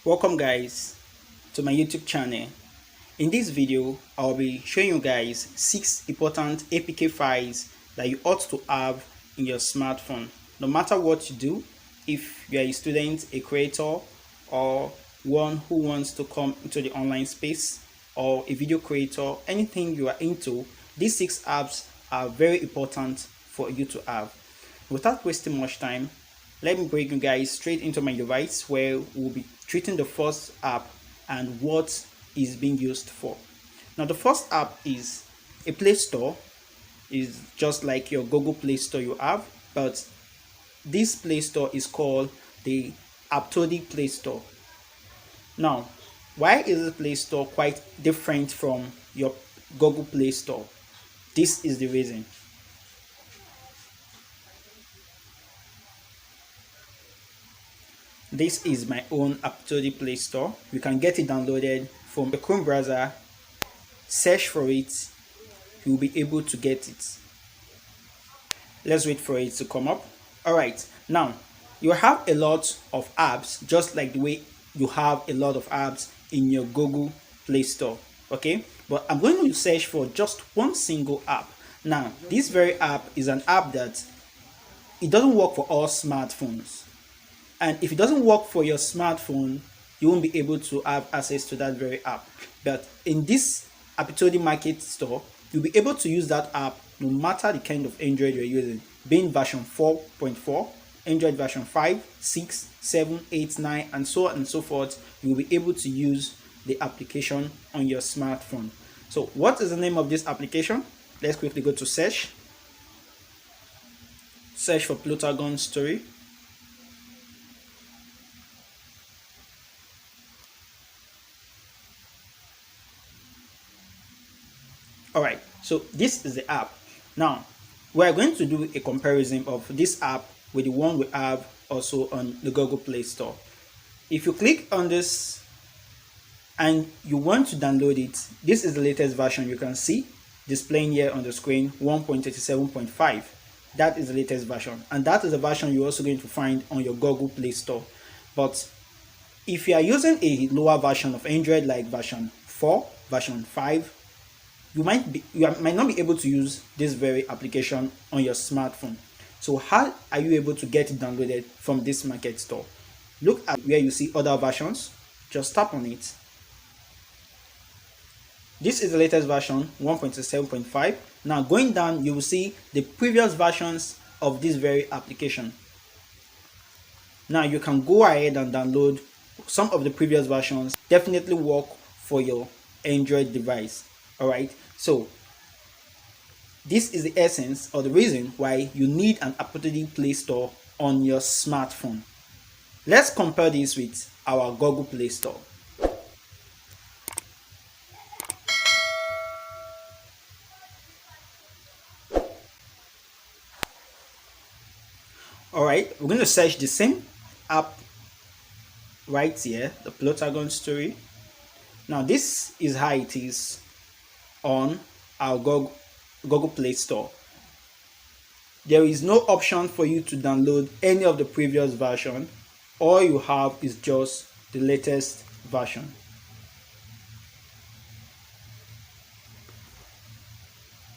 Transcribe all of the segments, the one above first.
Welcome guys to my YouTube channel. In this video, I'll be showing you guys 6 important APK files that you ought to have in your smartphone. No matter what you do, if you are a student, a creator, or one who wants to come into the online space, or a video creator, anything you are into, these 6 apps are very important for you to have. Without wasting much time, let me bring you guys straight into my device where we'll be treating the first app and what is being used for. Now the first app is a Play Store. Is just like your Google Play Store you have, but this Play Store is called the Aptody Play Store. Now, why is the Play Store quite different from your Google Play Store? This is the reason. This is my own Aptody Play Store. You can get it downloaded from the Chrome browser. Search for it. You will be able to get it. Let's wait for it to come up. Alright, now you have a lot of apps just like the way you have a lot of apps in your Google Play Store. Okay, but I'm going to search for just one single app. Now, this very app is an app that it doesn't work for all smartphones. And if it doesn't work for your smartphone, you won't be able to have access to that very app. But in this Aptody Market Store, you'll be able to use that app no matter the kind of Android you're using, being version 4.4, Android version 5, 6, 7, 8, 9, and so on and so forth. You'll be able to use the application on your smartphone. So what is the name of this application? Let's quickly go to search. Search for Plotagon Story. Alright, so this is the app. Now, we're going to do a comparison of this app with the one we have also on the Google Play Store. If you click on this and you want to download it, this is the latest version you can see displaying here on the screen, 1.37.5. That is the latest version, and that is the version you're also going to find on your Google Play Store. But if you are using a lower version of Android like version 4, version 5, you might not be able to use this very application on your smartphone. So how are you able to get it downloaded from this market store? Look at where you see other versions, just tap on it. This is the latest version, 1.7.5. Now going down, you will see the previous versions of this very application. Now you can go ahead and download some of the previous versions. Definitely work for your Android device. Alright, so this is the essence or the reason why you need an Aptody Play Store on your smartphone. Let's compare this with our Google Play Store. Alright, we're going to search the same app right here, the Plotagon Story. Now this is how it is on our Google Play Store. There is no option for you to download any of the previous version. All you have is just the latest version.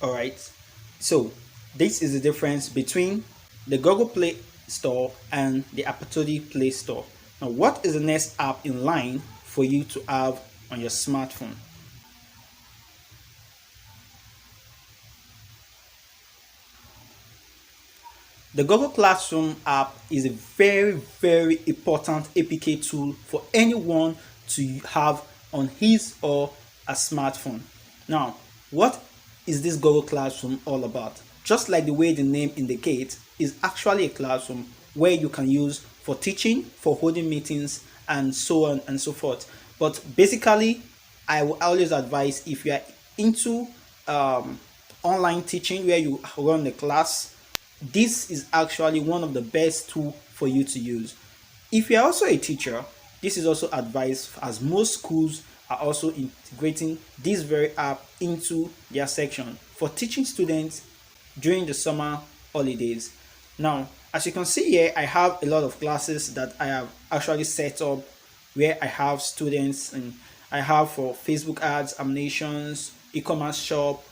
Alright, so this is the difference between the Google Play Store and the Aptody Play Store. Now what is the next app in line for you to have on your smartphone? The Google Classroom app is a very important APK tool for anyone to have on his or a smartphone. Now, what is this Google Classroom all about? Just like the way the name indicates, is actually a classroom where you can use for teaching, for holding meetings, and so on and so forth. But basically, I will always advise, if you are into online teaching where you run the class, this is actually one of the best tools for you to use. If you are also a teacher, this is also advised, as most schools are also integrating this very app into their section for teaching students during the summer holidays. Now, as you can see here, I have a lot of classes that I have actually set up where I have students, and I have for Facebook ads, animations, e-commerce shop,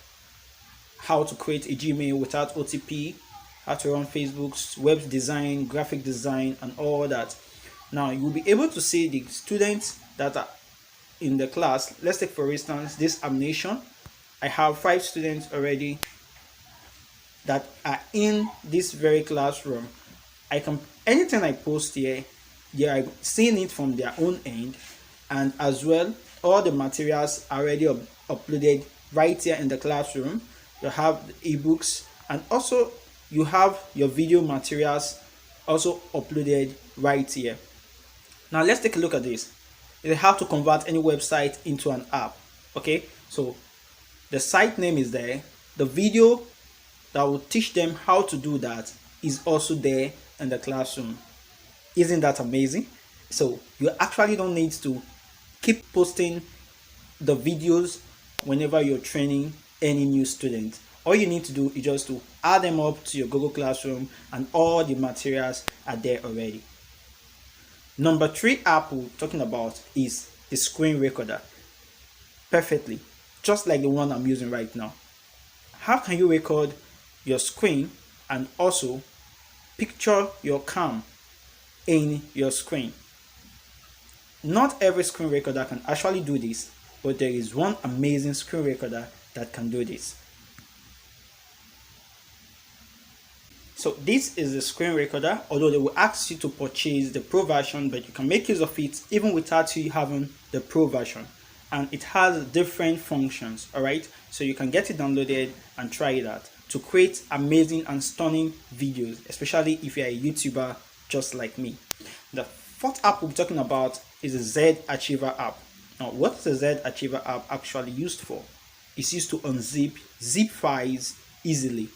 how to create a Gmail without OTP, how to run Facebook's web design, graphic design, and all that. Now you will be able to see the students that are in the class. Let's take for instance this animation. I have 5 students already that are in this very classroom. I can, anything I post here, they are seeing it from their own end, and as well all the materials are already uploaded right here in the classroom. You have the ebooks, and also you have your video materials also uploaded right here. Now let's take a look at this. It's how to convert any website into an app. Okay, so the site name is there. The video that will teach them how to do that is also there in the classroom. Isn't that amazing? So you actually don't need to keep posting the videos whenever you're training any new student. All you need to do is just to add them up to your Google Classroom, and all the materials are there already. Number 3 app we're talking about is the screen recorder. Perfectly, just like the one I'm using right now. How can you record your screen and also picture your cam in your screen? Not every screen recorder can actually do this, but there is one amazing screen recorder that can do this. So this is the screen recorder, although they will ask you to purchase the pro version, but you can make use of it even without you having the pro version. And it has different functions, alright? So you can get it downloaded and try it out to create amazing and stunning videos, especially if you're a YouTuber just like me. The 4th app we're talking about is the Z Achiever app. Now, what is the Z Achiever app actually used for? It's used to unzip zip files easily.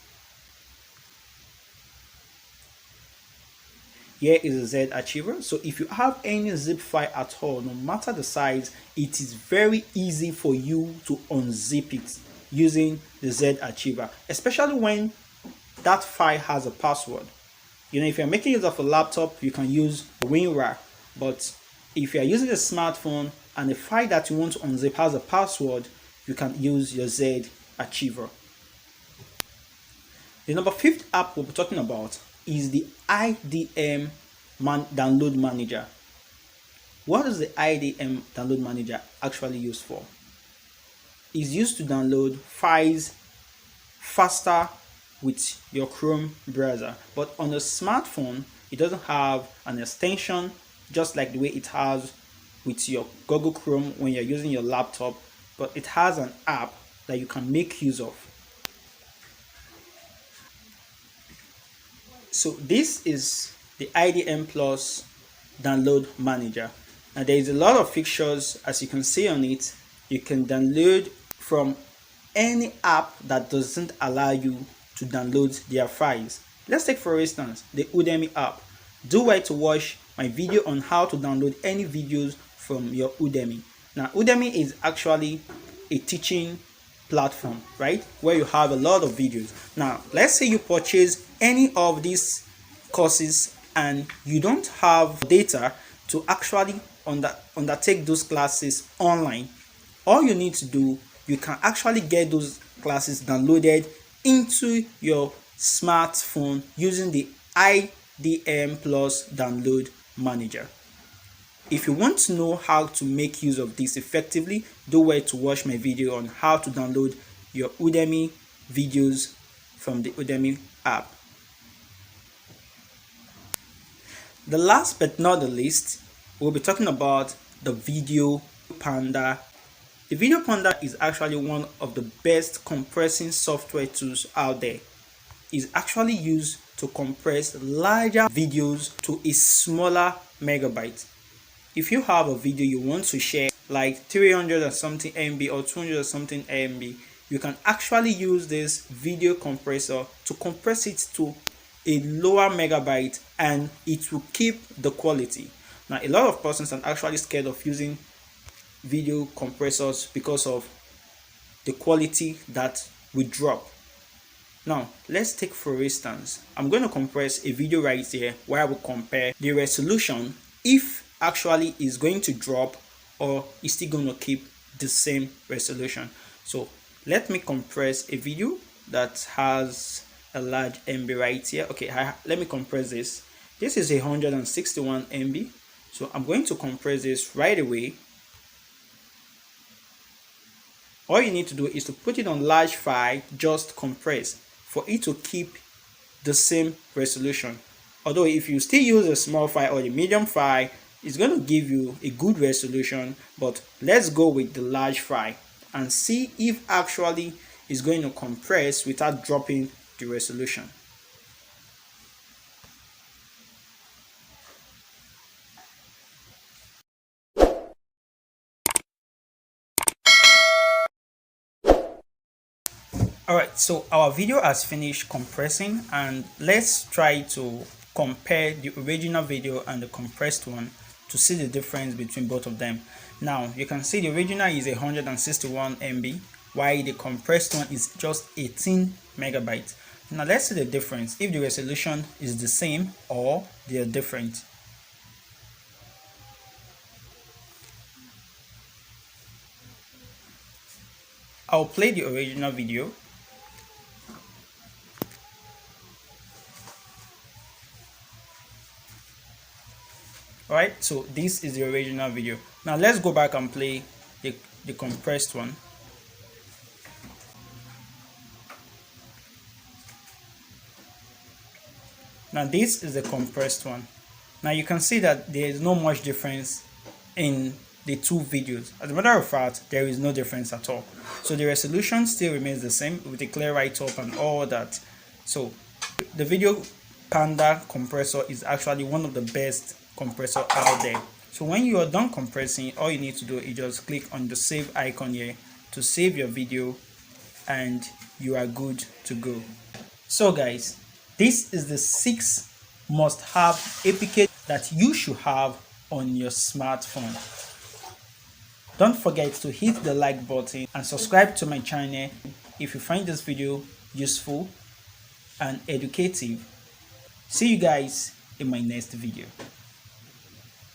Here is the Z Achiever. So if you have any zip file at all, no matter the size, it is very easy for you to unzip it using the Z Achiever, especially when that file has a password. You know, if you're making use of a laptop, you can use WinRAR, but if you're using a smartphone and the file that you want to unzip has a password, you can use your Z Achiever. The number 5th app we'll be talking about is the IDM Download Manager. What is the IDM Download Manager actually used for? It's used to download files faster with your Chrome browser, but on a smartphone it doesn't have an extension just like the way it has with your Google Chrome when you're using your laptop, but it has an app that you can make use of. So this is the IDM Plus Download Manager. Now there is a lot of features, as you can see on it. You can download from any app that doesn't allow you to download their files. Let's take for instance the Udemy app. Do well to watch my video on how to download any videos from your Udemy. Now Udemy is actually a teaching platform, right, where you have a lot of videos. Now let's say you purchase any of these courses and you don't have data to actually undertake those classes online. All you need to do, you can actually get those classes downloaded into your smartphone using the IDM Plus Download Manager. If you want to know how to make use of this effectively, do well to watch my video on how to download your Udemy videos from the Udemy app. The last but not the least, we'll be talking about the Video Panda. The Video Panda is actually one of the best compressing software tools out there. It's actually used to compress larger videos to a smaller megabyte. If you have a video you want to share like 300 or something MB or 200 or something MB, you can actually use this video compressor to compress it to a lower megabyte, and it will keep the quality. Now a lot of persons are actually scared of using video compressors because of the quality that will drop. Now let's take for instance, I'm going to compress a video right here where I will compare the resolution if actually is going to drop or is still going to keep the same resolution. So let me compress a video that has a large MB right here. Okay, let me compress this. This is 161 MB. So I'm going to compress this right away. All you need to do is to put it on large file, just compress, for it to keep the same resolution. Although if you still use a small file or the medium file, it's going to give you a good resolution, but let's go with the large file and see if actually it's going to compress without dropping the resolution. Alright, so our video has finished compressing, and let's try to compare the original video and the compressed one to see the difference between both of them. Now you can see the original is 161 MB while the compressed one is just 18 megabytes. Now let's see the difference, if the resolution is the same or they are different. I'll play the original video. Alright, so this is the original video. Now let's go back and play the compressed one. Now this is the compressed one. Now you can see that there is no much difference in the two videos. As a matter of fact, there is no difference at all. So the resolution still remains the same with the clear write-up and all that. So the video Panda compressor is actually one of the best compressor out there. So when you are done compressing, all you need to do is just click on the save icon here to save your video, and you are good to go. So guys, this is the 6 must-have APK that you should have on your smartphone. Don't forget to hit the like button and subscribe to my channel if you find this video useful and educative. See you guys in my next video.